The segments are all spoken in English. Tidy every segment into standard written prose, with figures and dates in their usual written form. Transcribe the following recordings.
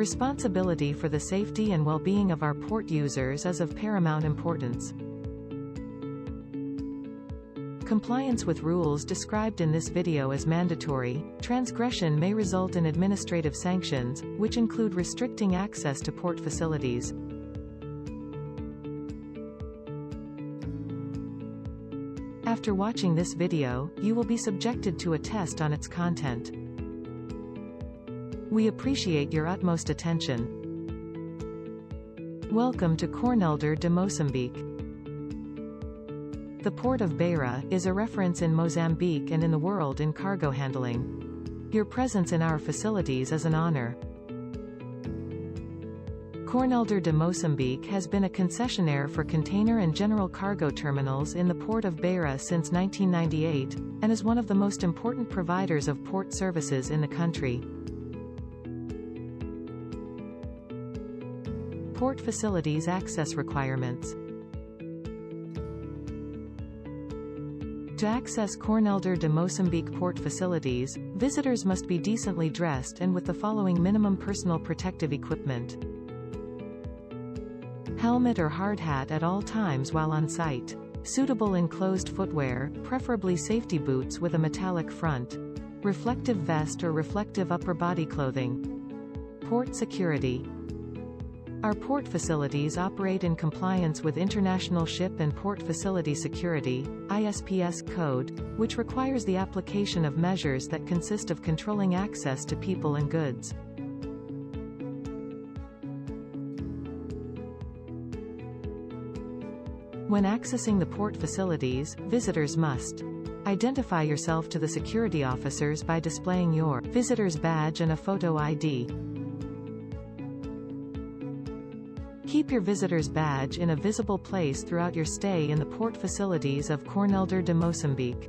Responsibility for the safety and well-being of our port users is of paramount importance. Compliance with rules described in this video is mandatory. Transgression may result in administrative sanctions, which include restricting access to port facilities. After watching this video, you will be subjected to a test on its content. We appreciate your utmost attention. Welcome to Cornelder de Mozambique. The port of Beira is a reference in Mozambique and in the world in cargo handling. Your presence in our facilities is an honor. Cornelder de Mozambique has been a concessionaire for container and general cargo terminals in the port of Beira since 1998, and is one of the most important providers of port services in the country. Port facilities access requirements. To access Cornelder de Mozambique port facilities, visitors must be decently dressed and with the following minimum personal protective equipment. Helmet or hard hat at all times while on site. Suitable enclosed footwear, preferably safety boots with a metallic front. Reflective vest or reflective upper body clothing. Port security. Our port facilities operate in compliance with International Ship and Port Facility Security (ISPS) code, which requires the application of measures that consist of controlling access to people and goods. When accessing the port facilities, visitors must identify yourself to the security officers by displaying your visitor's badge and a photo ID. Keep your visitor's badge in a visible place throughout your stay in the port facilities of Cornelder de Mozambique.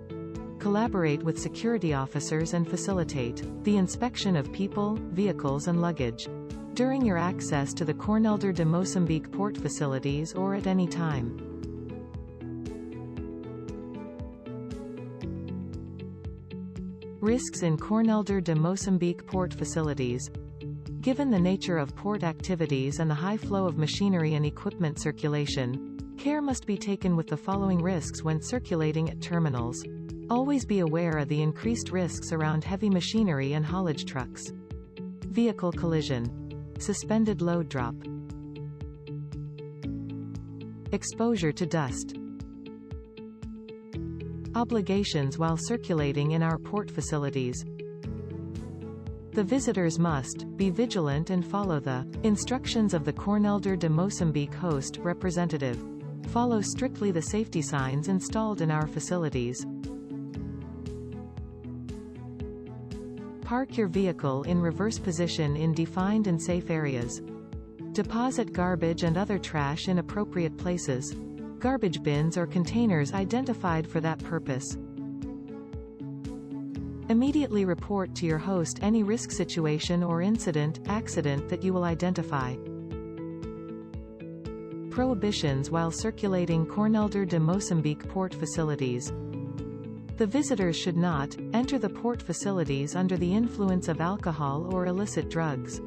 Collaborate with security officers and facilitate the inspection of people, vehicles and luggage during your access to the Cornelder de Mozambique port facilities or at any time. Risks in Cornelder de Mozambique port facilities. Given the nature of port activities and the high flow of machinery and equipment circulation, care must be taken with the following risks when circulating at terminals. Always be aware of the increased risks around heavy machinery and haulage trucks. Vehicle collision. Suspended load drop. Exposure to dust. Obligations while circulating in our port facilities. The visitors must be vigilant and follow the instructions of the Cornelder de Mozambique host representative. Follow strictly the safety signs installed in our facilities. Park your vehicle in reverse position in defined and safe areas. Deposit garbage and other trash in appropriate places. Garbage bins or containers identified for that purpose. Immediately report to your host any risk situation or accident that you will identify. Prohibitions while circulating Cornelder de Mozambique port facilities. The visitors should not enter the port facilities under the influence of alcohol or illicit drugs.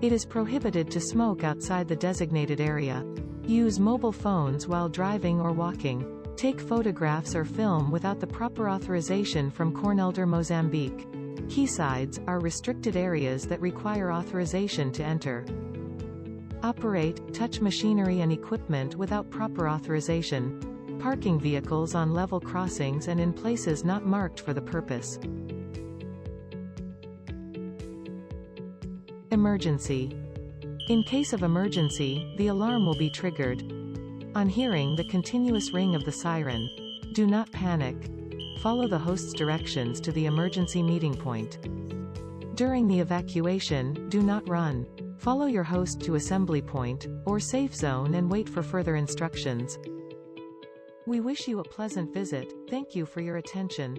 It is prohibited to smoke outside the designated area. Use mobile phones while driving or walking. Take photographs or film without the proper authorization from Cornelder Mozambique. Quaysides are restricted areas that require authorization to enter. Operate, touch machinery and equipment without proper authorization. Parking vehicles on level crossings and in places not marked for the purpose. Emergency. In case of emergency, the alarm will be triggered. On hearing the continuous ring of the siren, do not panic. Follow the host's directions to the emergency meeting point. During the evacuation, do not run. Follow your host to assembly point, or safe zone and wait for further instructions. We wish you a pleasant visit. Thank you for your attention.